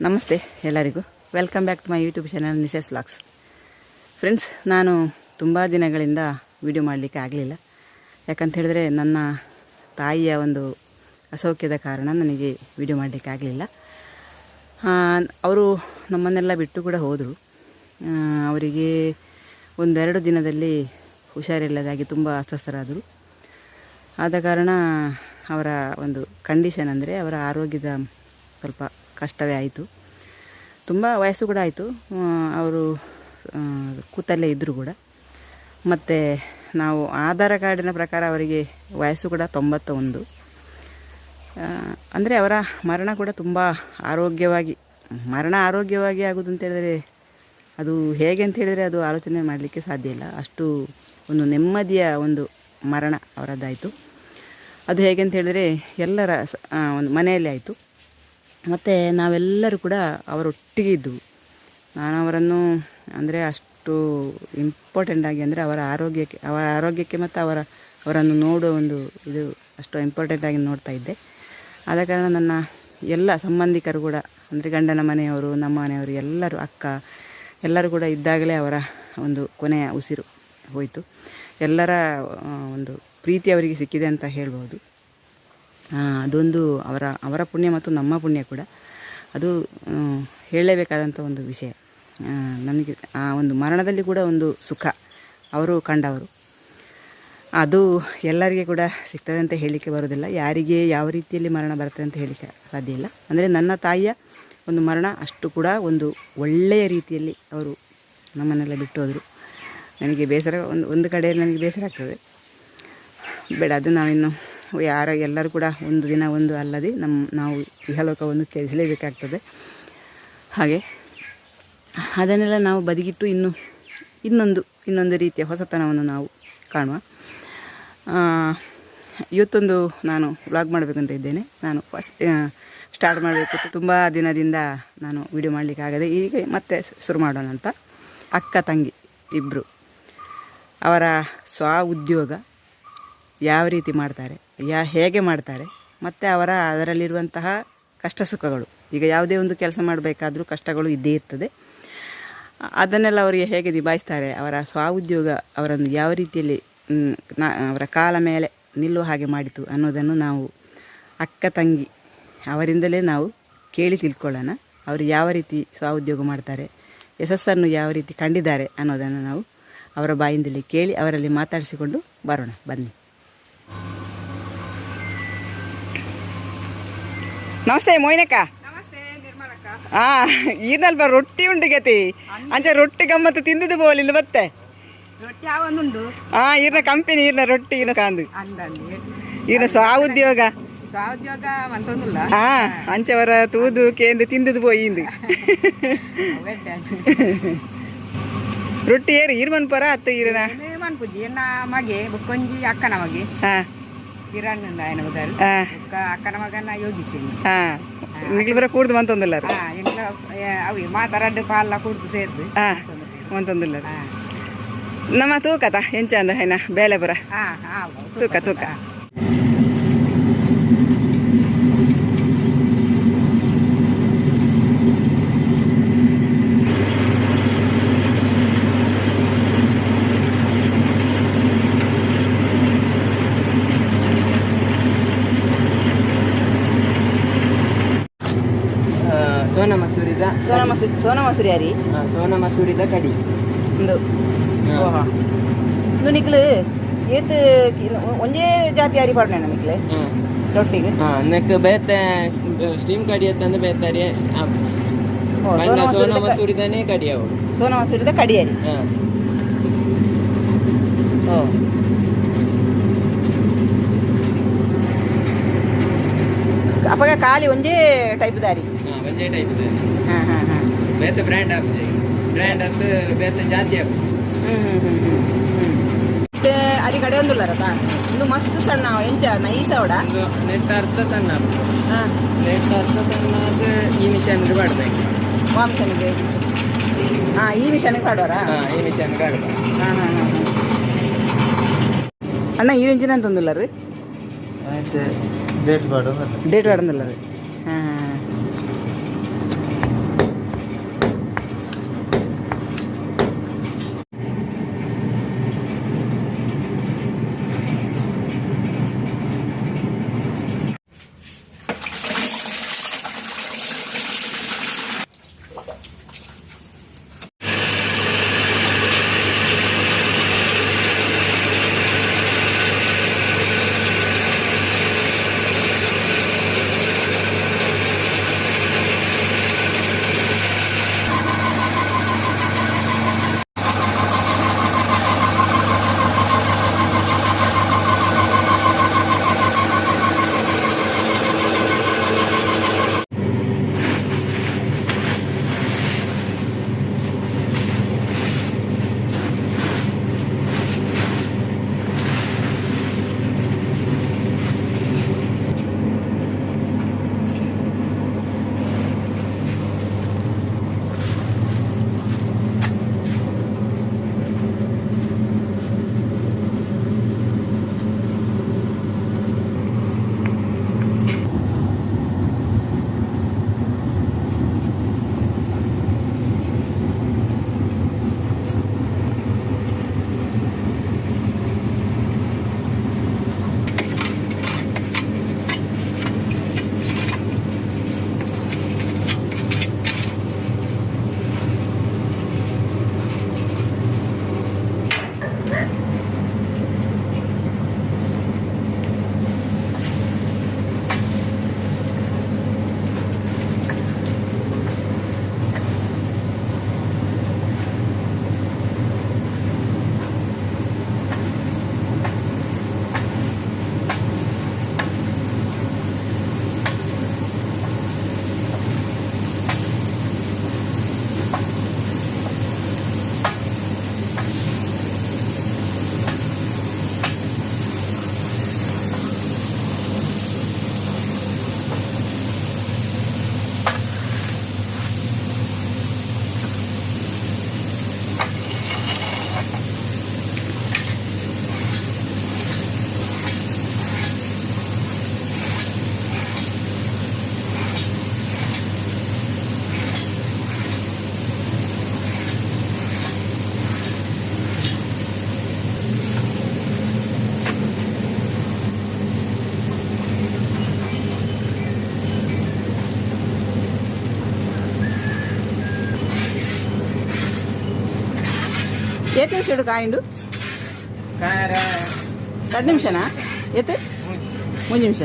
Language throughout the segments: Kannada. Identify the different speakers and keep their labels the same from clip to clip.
Speaker 1: ನಮಸ್ತೆ ಎಲ್ಲರಿಗೂ. Welcome back to my YouTube channel Mrs vlogs. Friends, ನಾನು ತುಂಬ ದಿನಗಳಿಂದ ವಿಡಿಯೋ ಮಾಡಲಿಕ್ಕೆ ಆಗಲಿಲ್ಲ. ಯಾಕಂತ ಹೇಳಿದ್ರೆ ನನ್ನ ತಾಯಿಯ ಒಂದು ಅಸೌಖ್ಯದ ಕಾರಣ ನನಗೆ ವಿಡಿಯೋ ಮಾಡಲಿಕ್ಕೆ ಆಗಲಿಲ್ಲ. ಅವರು ನಮ್ಮನ್ನೆಲ್ಲ ಬಿಟ್ಟು ಕೂಡ ಹೋದರು. ಅವರಿಗೆ ಒಂದೆರಡು ದಿನದಲ್ಲಿ ಹುಷಾರಿಲ್ಲದಾಗಿ ತುಂಬ ಅಸ್ವಸ್ಥರಾದರು. ಆದ ಕಾರಣ ಅವರ ಒಂದು ಕಂಡೀಷನ್ ಅಂದರೆ ಅವರ ಆರೋಗ್ಯದ ಸ್ವಲ್ಪ ಕಷ್ಟವೇ ಆಯಿತು. ತುಂಬ ವಯಸ್ಸು ಕೂಡ ಆಯಿತು. ಅವರು ಕೂತಲ್ಲೇ ಇದ್ದರು ಕೂಡ. ಮತ್ತು ನಾವು ಆಧಾರ ಕಾರ್ಡಿನ ಪ್ರಕಾರ ಅವರಿಗೆ ವಯಸ್ಸು ಕೂಡ 91. ಅಂದರೆ ಅವರ ಮರಣ ಕೂಡ ತುಂಬ ಆರೋಗ್ಯವಾಗಿ ಆಗೋದು ಅಂತ ಹೇಳಿದರೆ ಅದು ಹೇಗೆ ಅಂತ ಹೇಳಿದರೆ ಅದು ಆಲೋಚನೆ ಮಾಡಲಿಕ್ಕೆ ಸಾಧ್ಯ ಇಲ್ಲ. ಅಷ್ಟು ಒಂದು ನೆಮ್ಮದಿಯ ಒಂದು ಮರಣ ಅವರದ್ದಾಯಿತು. ಅದು ಹೇಗೆ ಅಂತ ಹೇಳಿದರೆ ಎಲ್ಲರ ಒಂದು ಮನೆಯಲ್ಲಿ ಆಯಿತು. ಮತ್ತು ನಾವೆಲ್ಲರೂ ಕೂಡ ಅವರೊಟ್ಟಿಗೆ ಇದ್ದವು. ನಾನು ಅವರನ್ನು ಅಂದರೆ ಅಷ್ಟು ಇಂಪಾರ್ಟೆಂಟಾಗಿ ಅಂದರೆ ಅವರ ಆರೋಗ್ಯಕ್ಕೆ ಮತ್ತು ಅವರನ್ನು ನೋಡೋ ಒಂದು ಇದು ಅಷ್ಟು ಇಂಪಾರ್ಟೆಂಟಾಗಿ ನೋಡ್ತಾ ಇದ್ದೆ. ಆದ ಕಾರಣ ನನ್ನ ಎಲ್ಲ ಸಂಬಂಧಿಕರು ಕೂಡ ಅಂದರೆ ಗಂಡನ ಮನೆಯವರು, ನಮ್ಮ ಮನೆಯವರು, ಎಲ್ಲರೂ, ಅಕ್ಕ ಎಲ್ಲರೂ ಕೂಡ ಇದ್ದಾಗಲೇ ಅವರ ಒಂದು ಕೊನೆಯ ಉಸಿರು ಹೋಯಿತು. ಎಲ್ಲರ ಒಂದು ಪ್ರೀತಿ ಅವರಿಗೆ ಸಿಕ್ಕಿದೆ ಅಂತ ಹೇಳ್ಬೋದು. ಅದೊಂದು ಅವರ ಪುಣ್ಯ ಮತ್ತು ನಮ್ಮ ಪುಣ್ಯ ಕೂಡ. ಅದು ಹೇಳಲೇಬೇಕಾದಂಥ ಒಂದು ವಿಷಯ. ನನಗೆ ಆ ಒಂದು ಮರಣದಲ್ಲಿ ಕೂಡ ಒಂದು ಸುಖ ಅವರು ಕಂಡವರು. ಅದು ಎಲ್ಲರಿಗೆ ಕೂಡ ಸಿಗ್ತದೆ ಅಂತ ಹೇಳಲಿಕ್ಕೆ ಬರೋದಿಲ್ಲ. ಯಾರಿಗೆ ಯಾವ ರೀತಿಯಲ್ಲಿ ಮರಣ ಬರ್ತದೆ ಅಂತ ಹೇಳಲಿಕ್ಕೆ ಸಾಧ್ಯ ಇಲ್ಲ. ಅಂದರೆ ನನ್ನ ತಾಯಿಯ ಒಂದು ಮರಣ ಅಷ್ಟು ಕೂಡ ಒಂದು ಒಳ್ಳೆಯ ರೀತಿಯಲ್ಲಿ ಅವರು ನಮ್ಮನ್ನೆಲ್ಲ ಬಿಟ್ಟು ಹೋದರು. ನನಗೆ ಬೇಸರ, ಒಂದು ಕಡೆಯಲ್ಲಿ ನನಗೆ ಬೇಸರ ಆಗ್ತದೆ. ಬೇಡ, ಅದು ನಾವಿನ್ನು ಎಲ್ಲರೂ ಕೂಡ ಒಂದು ದಿನ ಒಂದು ಅಲ್ಲದೆ ನಾವು ಇಹಲೋಕವನ್ನು ತ್ಯಜಿಸಲೇಬೇಕಾಗ್ತದೆ. ಹಾಗೆ ಅದನ್ನೆಲ್ಲ ನಾವು ಬದಿಗಿಟ್ಟು ಇನ್ನೊಂದು ರೀತಿಯ ಹೊಸತನವನ್ನು ನಾವು ಕಾಣುವ. ಇವತ್ತೊಂದು ನಾನು ವ್ಲಾಗ್ ಮಾಡಬೇಕಂತ ಇದ್ದೇನೆ. ನಾನು ಸ್ಟಾರ್ಟ್ ಮಾಡಬೇಕಿತ್ತು. ತುಂಬ ದಿನದಿಂದ ನಾನು ವಿಡಿಯೋ ಮಾಡಲಿಕ್ಕಾಗದೆ ಈಗ ಮತ್ತೆ ಶುರು ಮಾಡೋಣ ಅಂತ. ಅಕ್ಕ ತಂಗಿ ಇಬ್ಬರು ಅವರ ಉದ್ಯೋಗ ಯಾವ ರೀತಿ ಮಾಡ್ತಾರೆ, ಹೇಗೆ ಮಾಡ್ತಾರೆ, ಮತ್ತು ಅದರಲ್ಲಿರುವಂತಹ ಕಷ್ಟ ಸುಖಗಳು. ಈಗ ಯಾವುದೇ ಒಂದು ಕೆಲಸ ಮಾಡಬೇಕಾದ್ರೂ ಕಷ್ಟಗಳು ಇದ್ದೇ ಇರ್ತದೆ. ಅದನ್ನೆಲ್ಲ ಅವರಿಗೆ ಹೇಗೆ ನಿಭಾಯಿಸ್ತಾರೆ, ಅವರ ಉದ್ಯೋಗ ಅವರನ್ನು ಯಾವ ರೀತಿಯಲ್ಲಿ ಅವರ ಕಾಲ ಮೇಲೆ ನಿಲ್ಲುವ ಹಾಗೆ ಮಾಡಿತು ಅನ್ನೋದನ್ನು ನಾವು ಅಕ್ಕ ತಂಗಿ ಅವರಿಂದಲೇ ನಾವು ಕೇಳಿ ತಿಳ್ಕೊಳ್ಳೋಣ. ಅವರು ಯಾವ ರೀತಿ ಉದ್ಯೋಗ ಮಾಡ್ತಾರೆ, ಯಶಸ್ಸನ್ನು ಯಾವ ರೀತಿ ಕಂಡಿದ್ದಾರೆ ಅನ್ನೋದನ್ನು ನಾವು ಅವರ ಬಾಯಿಂದಲೇ ಕೇಳಿ ಅವರಲ್ಲಿ ಮಾತಾಡಿಸಿಕೊಂಡು ಬರೋಣ. ಬನ್ನಿ. ನಮಸ್ತೆ ಮೋಯ್ನಕ್ಕ. ಈನಲ್ಪ ರೊಟ್ಟಿ ಉಂಟು ಗತಿ ಅಂಚ ರೊಟ್ಟಿ ಗಮ್ಮತ್ತು ತಿಂದದ್ದು ಬೋಲಿಂದ ಬತ್ತೆ ಈರ್ನ ಕಂಪನಿ ಈರ್ನ ರೊಟ್ಟಿ ಈನ ಕಾಂದು ಈರ್ನ ಉದ್ಯೋಗ ಅಂಚವರ ತೂದು ಕೇಂದ್ರ ತಿಂದದ್ದು ಪೋಯಿಂದು ರೊಟ್ಟಿ ಏರು ಈರ್ ಮನ್ಪರ ಅತ್ತ ಈರನ
Speaker 2: ಮಗೆ ಬುಕ್ಕೊಂಜಿ ಅಕ್ಕನ ಮಗೆ ಅಕ್ಕನ ಮಗನ ಯೋಗಿಸಿ
Speaker 1: ನಿಗ್ಲು ಕೂಡ್ದು ಮಂತೊಂದಿಲ್ಲ
Speaker 2: ಅವಿ ಮಾತಾರಡ್ಡು ಪಾಲ ಕೂಡ್ದು ಸೇರ್ದು
Speaker 1: ಮಂತೊಂದಿಲ್ಲ ನಮ್ಮ ತೂಕತ ಎಂಚ ಅಂದ ಏನ ಬೇಲೆ ಬರ ತೂಕ ಸೋನಾ ಮಸೂರಿ ಅರಿ
Speaker 3: ಸೋನಾ ಮಸೂರಿದ ಕಡಿ
Speaker 1: ಒಂದು ನಿಕ್ಲು ಏತ್ ಒಂದೇ ಜಾತಿ ಅರಿ ಪಡ್ನೆ ನಿಕ್ಲೆ ರೊಟ್ಟಿಗೆ
Speaker 3: ನೆಕ್ ಬೇತೆ ಸ್ಟೀಮ್ ಕಡಿ ಅಂತಂದ್ರೆ ಬೇತಾರಿ ಸೋನಾ ಮಸೂರಿದನೇ ಕಡಿ ಅವು
Speaker 1: ಸೋನಾ ಮಸೂರಿದ ಕಡಿ ಅರಿ ಅಪ್ಪಗ ಖಾಲಿ ಒಂದೇ ಟೈಪ್ ದಾರಿ
Speaker 3: ಒಂದೇ ಟೈಪ್ ಬೇತೆ ಬ್ರ್ಯಾಂಡ್ ಆಗುತ್ತೆ. ಬ್ರ್ಯಾಂಡ್ ಅಂತ ಬೇತೆ ಜಾತಿ ಆಗುತ್ತೆ.
Speaker 1: ಅರಿ ಕಡೆ ಒಂದುಲ್ಲರದ ಒಂದು ಮಸ್ತ್ ಸಣ್ಣ ಎಂಚ ನೈಸ್ ಅವಡ
Speaker 3: ನೆಟ್ ಅರ್ಥ ಸಣ್ಣ ನೆಟ್ ಅರ್ಥ ಸಣ್ಣ ಅದು ಈ ಮಿಷನ್ಗೆ ಮಾಡ್ಬೇಕು.
Speaker 1: ಮಿಷನ್ಗೆ ಈ ಮಿಷನ್ಗೆ ಕಾಡುವರ
Speaker 3: ಈ ಮಿಷನ್ಗೆ ಆಡ್ತಾರೆ.
Speaker 1: ಅಣ್ಣ ಈ ರೇಂಜಿನ ಅಂತಂದಿಲ್ಲ ರೀ
Speaker 3: ಡೇಟ್
Speaker 1: ಬಾಡಂದಿಲ್ಲ ರೀ. ಏತ್ ನಿಮಿಷ ಇಡು ಕಾಯಿಂಡು
Speaker 3: ಕಾರ
Speaker 1: 2 ನಿಮಿಷನಾ ಏತ್ 3 ನಿಮಿಷ.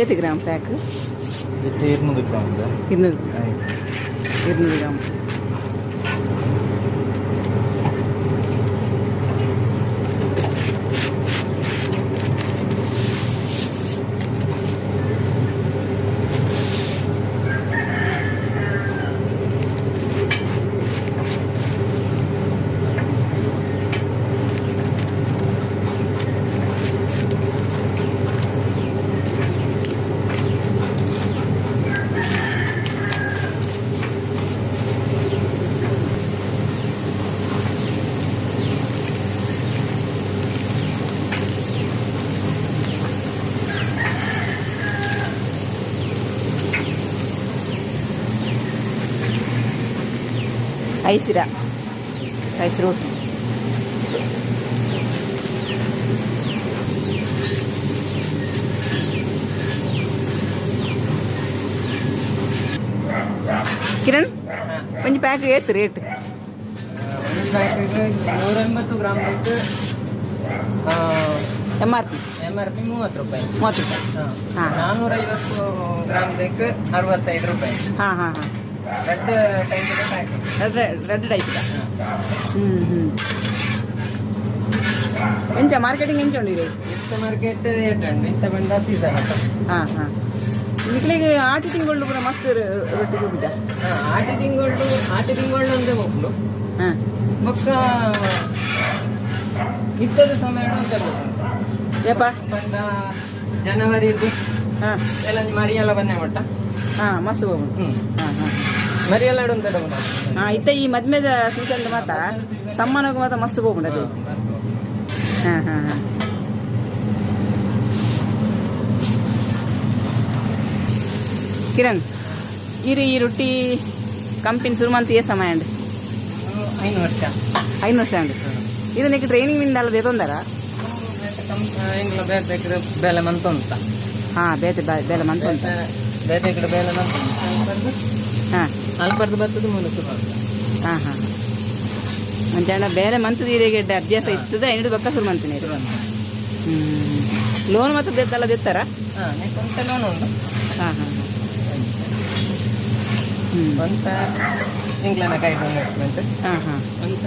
Speaker 1: ಏತ್ ಗ್ರಾಮ್ ಪ್ಯಾಕ್?
Speaker 4: 200 ಗ್ರಾಮ್.
Speaker 1: 200 ಗ್ರಾಮ್. ಐಸಿರಾ ರೈಸ್ ರೋಟಿ. ಕಿರಣ್ ಒಂಜಿ ಪ್ಯಾಕ್ ಏತ್ ರೇಟ್?
Speaker 3: ಒಂದು ಪ್ಯಾಕೆಟ್ 180 ಗ್ರಾಮ್ ಬೇಕು.
Speaker 1: MRP
Speaker 3: 30 ರೂಪಾಯಿ.
Speaker 1: 30 ರೂಪಾಯಿ. ಹಾಂ.
Speaker 3: 450 ಗ್ರಾಮ್ ಬೇಕು 65 ರೂಪಾಯಿ.
Speaker 1: ಹಾಂ ಹಾಂ ಹಾಂ.
Speaker 3: Red type packet.
Speaker 1: Red type. ಎಂಚ ಮಾರ್ಕೆಟಿಂಗ್ ಎಂಚ ಉಂಡಿರಿ?
Speaker 3: ಇಂಥ ಮಾರ್ಕೆಟ್ ಏಟಂಡು ಇಂಥ ಬಂದ ಸೀಸನ್ ಅಂತ.
Speaker 1: ಹಾಂ ಹಾಂ. ನಿಕ್ಲಿಗೆ ಆಟಿ ತಿಂಗಳು ಕೂಡ ಮಸ್ತ್ ರೊಟ್ಟಿ ಹೋಗಿದ್ದ.
Speaker 3: ಆಟಿ ತಿಂಗಳು ಅಂದ್ರೆ ಮಕ್ಕಳು
Speaker 1: ಹಾಂ
Speaker 3: ಬೊಕ್ಕ ಇತ್ತದ ಸಮಯ ಅಂತ
Speaker 1: ಯಪ್ಪ
Speaker 3: ಬಂದ ಜನವರಿ
Speaker 1: ಹಾಂ
Speaker 3: ಎಲ್ಲ ಮರಿಯೆಲ್ಲ ಬನ್ನೆ ಮಟ್ಟ.
Speaker 1: ಹಾಂ ಮಸ್ತ್ ಹೋಗ್ಬೋದು. ಹಾಂ ಹಾಂ
Speaker 3: ಮರಿಯೆಲ್ಲ ಉಂಟು.
Speaker 1: ಹಾಂ ಇತ್ತ ಈ ಮದ್ಮೆದ ಸೀಸನ್ ಮಾತ ಸಮ್ಮನಗೂ ಮಾತ ಮಸ್ತ್ ಹೋಗ್ಬೋದು ಅದು. ಹಾಂ ಹಾಂ ಹಾಂ. ಕಿರಣ್ ಈ ರೊಟ್ಟಿ ಕಂಪನಿ ಶುರು ಮಂತ್ ಏ ಸಮಯ ಅಂడి?
Speaker 3: 5 ವರ್ಷ.
Speaker 1: 5 ವರ್ಷ ಅಂడి. ಇದು నీకు ట్రైనింగ్ ನಿಂದ ಅಲ್ಲ ದೇತೊಂದರ?
Speaker 3: ಇಂಗ್ಲ ಬೇರೆ ಬೇಲೆ ಮಂತ ಅಂತ.
Speaker 1: ಹಾಂ ಬೇಲೆ ಮಂತ ಅಂತ.
Speaker 3: ಬೇರೆ ಕಡೆ ಬೇಲೆ ಮಂತ.
Speaker 1: ಹಾಂ
Speaker 3: ಅಲ್ಪರ್ದು ಬರ್ತದೆ ಮೂಲಕ.
Speaker 1: ಹಾಂ ಹಾಂ ಮಂಚಣ್ಣ ಬೇರೆ ಮಂತ್ ಗೆಡ್ಡೆ ಅಭ್ಯಾಸ ಇರ್ತದೆ ಐದು ಬಕ್ಕ ಶುರು ಮಂತ್ನಿ. ಲೋನ್ ಮಾತ್ರ ಬೇಕಲ್ಲ ತೆತ್ತಾರ?
Speaker 3: ಹಾಂ ಸ್ವಂತ ಲೋನ್ ಉಂಟು.
Speaker 1: ಹಾಂ ಹಾಂ
Speaker 3: ಸ್ವಂತ ಇಂಗ್ಲೆಂಡ್ ಕೈ ಇನ್ವೆಸ್ಟ್ಮೆಂಟ್.
Speaker 1: ಹಾಂ ಹಾಂ
Speaker 3: ಅಂತ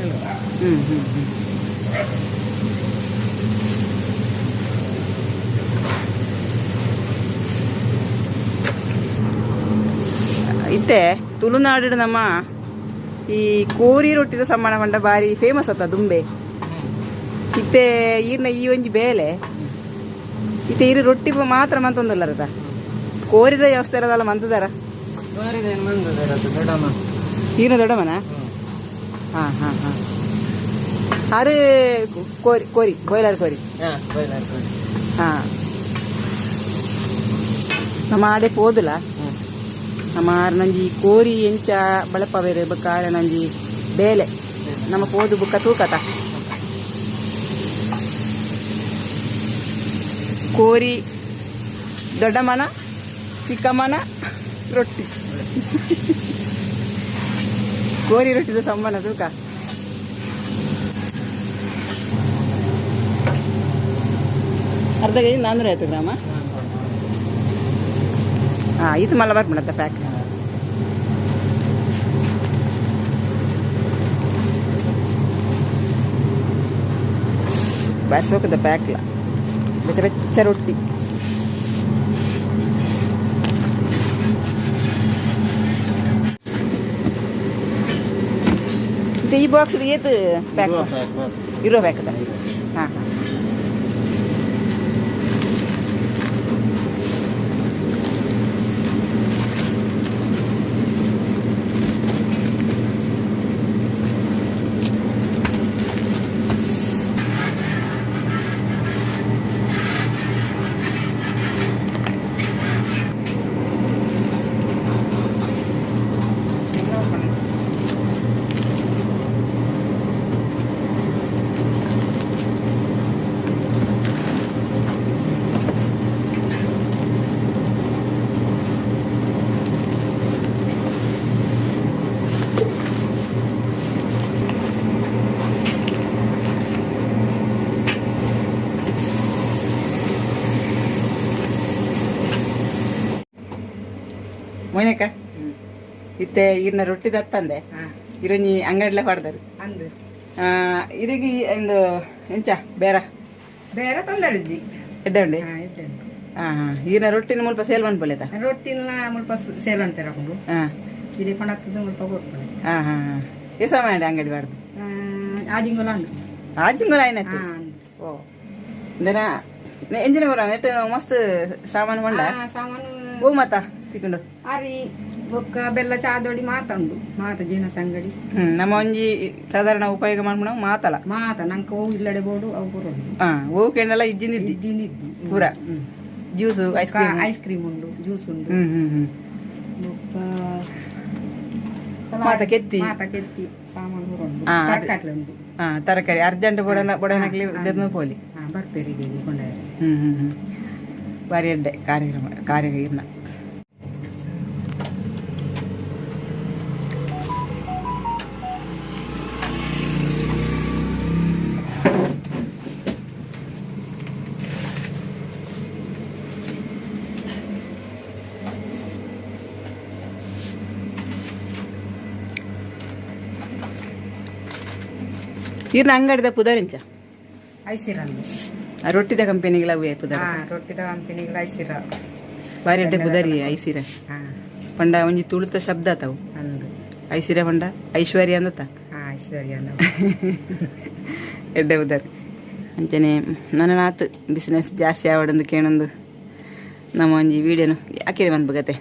Speaker 1: ಇತ್ತೆ ತುಳುನಾಡು ನಮ್ಮ ಈ ಕೋರಿ ರೊಟ್ಟಿದ ಸಮ್ಮಣ ಮಂಡ ಬಾರಿ ಫೇಮಸ್ ಅತ್ತ ದುಂಬೆ. ಇತ್ತೆ ಈರ್ನ ಈ ಒಂಜಿ ಬೇಲೆ ಇತ್ತೆ ಇರು ರೊಟ್ಟಿ ಮಾತ್ರ ಮಂತೊಂದಲ್ಲರದ ಕೋರಿದ ವ್ಯವಸ್ಥೆ ಇರೋದಲ್ಲ ಮಂತದಾರ ಈರ್ನ ದೊಡ್ಡಮನ. ಹಾಂ ಹಾಂ ಹಾಂ ಆರು ಕೋರಿ ಬಾಯ್ಲರ್ ಕೋರಿ. ಹಾಂ ನಮ್ಮ ಆಡೆ ಪೋದುಲ ನಮ್ಮ ನಂಜಿ ಕೋರಿ ಎಂಚ ಬಳಪವೇರು ಬಕಾರ ನಂಜಿ ಬೇಲೆ ನಮ್ಮ ಪೋದು ಬುಕ್ಕ ತೂಕತ ಕೋರಿ ದೊಡ್ಡಮ್ಮನ ಚಿಕ್ಕಮ್ಮನ ರೊಟ್ಟಿ ಕೋರಿ ರೊಟ್ಟಿದ ಸಮ್ಮನ ತೂಕ. ಅರ್ಧ ಕೆಜಿ 450 ಗ್ರಾಮ. ಹಾಂ ಇದು ಮಲ್ಲ ಬರ್ಬಿಡತ್ತ ಪ್ಯಾಕ್. ಬಾರ್ಸೋಕದ ಪ್ಯಾಕ್ಲ ಬೆಚ್ಚ ಬೆಚ್ಚ ರೊಟ್ಟಿ. ಮತ್ತೆ ಈ ಬಾಕ್ಸ್ ಏತು ಪ್ಯಾಕ್ ಇರೋ ಪ್ಯಾಕದ? ಹಾಂ ಹಾಂ. ಮೊಯ್ನಕ್ಕ ಇತ್ತೆ ಇರ್ನ ರೊಟ್ಟಿ ತತ್ತಂದೆ ಇರೊಂಜಿ ಅಂಗಡ್ಲ ಹೊಡೆದರು
Speaker 2: ಅಂದು
Speaker 1: ಇರಗಿ ಒಂದು ಎಂಚ ಬೇರ
Speaker 2: ಬೇರೆ ತಂದಳಿದ್ದಿ
Speaker 1: ಎಡ್ಡ ಉಂಡೆ ಈರ್ನ ರೊಟ್ಟಿನ ಮುಲ್ಪ ಸೇಲ್ ಮನ್ಪೊಲೆತ
Speaker 2: ರೊಟ್ಟಿನ ಮುಲ್ಪ ಸೇಲ್ ಅಂತ ಹಾಕೊಂಡು ಇಲ್ಲಿ ಕೊಂಡಾಗ್ತದೆ ಮುಲ್ಪ ಕೊಡ್ತಾರೆ.
Speaker 1: ಎಸ ಮಾಡಿ ಅಂಗಡಿ ಬಾರ್ದು
Speaker 2: ಆಜಿಂಗೋಲ ಅಂದು
Speaker 1: ಆಜಿಂಗಳ ಆಯ್ನತ್ತು. ಓ ಇಂದನ ಎಂಜಿನ ಬರ ನೆಟ್ ಮಸ್ತ್ ಸಾಮಾನು ಮಂಡ
Speaker 2: ಸಾಮಾನು
Speaker 1: ಹೂ ಮತ್ತ ತಿಕೊಂಡು
Speaker 2: ಅರಿ ಬೊಕ್ಕ ಬೆಲ್ಲ ಚಾದೊಡಿ ಮಾತಂಡು ಮಾತ ಜೀನಸ್ ಅಂಗಡಿ
Speaker 1: ನಮ್ಮ ಒಂಜಿ ಸಾಧಾರಣ ಉಪಯೋಗ ಮಾಡ್ಬಿಡ ಮಾತಲ್ಲ
Speaker 2: ಮಾತ ನಂಗೆ ಹೂ ಇಲ್ಲಡೆ ಬೋಡು ಅವು ಬರೋದು
Speaker 1: ಹೂ ಕೆಂಡೆಲ್ಲ ಇದ್ದಿದ್ದು
Speaker 2: ಇದ್ದಿದ್ದು
Speaker 1: ಪೂರ juice ice cream
Speaker 2: ice cream ಉಂಡು ಜ್ಯೂಸ್ ಉಂಡು ಬೊಕ್ಕ
Speaker 1: ಮಾತ ಕೆತ್ತಿ
Speaker 2: ಸಾಮಾನು ಬರೋದು ತರಕಾರಿ ಉಂಡು
Speaker 1: ತರಕಾರಿ ಅರ್ಜೆಂಟ್ ಬೊಡನಕ್ಲಿ ಪೋಲಿ
Speaker 2: ಬರ್ಪೇರಿ ಕೊಂಡ
Speaker 1: ಬಾರಿ ಎಡ್ಡೆ ಕಾರ್ಯಕ್ರಮ ಇರ್ನ ಅಂಗಡಿದ ಪುದರಿಂಚ
Speaker 2: ಐಸಿರಂದು
Speaker 1: ರೊಟ್ಟಿದ ಕಂಪನಿಗಳ ಪುದರ
Speaker 2: ರೊಟ್ಟಿದ ಕಂಪನಿಗಳ ಐಸಿರ
Speaker 1: ಬಾರಿ ಎಡ್ಡೆ ಪುದರಿ ಐಸಿರ ಪಂಡ ಒಂಜಿ ತುಳುತ ಶಬ್ದ ತಾವು
Speaker 2: ಅಂದು
Speaker 1: ಐಸಿರ ಪಂಡ ಐಶ್ವರ್ಯ ಅಂದತ್ತ
Speaker 2: ಐಶ್ವರ್ಯ
Speaker 1: ಎಡ್ಡೆ ಪುದರಿ ಅಂಚನೆ ನನ್ನ ಆತು ಬಿಸ್ನೆಸ್ ಜಾಸ್ತಿ ಆವಡಂದು ಕೇಳೊಂದು ನಮ್ಮ ಒಂಜಿ ವಿಡಿಯೋನು ಯಾಕೆ ಮನ್ಬಗತ್ತೆ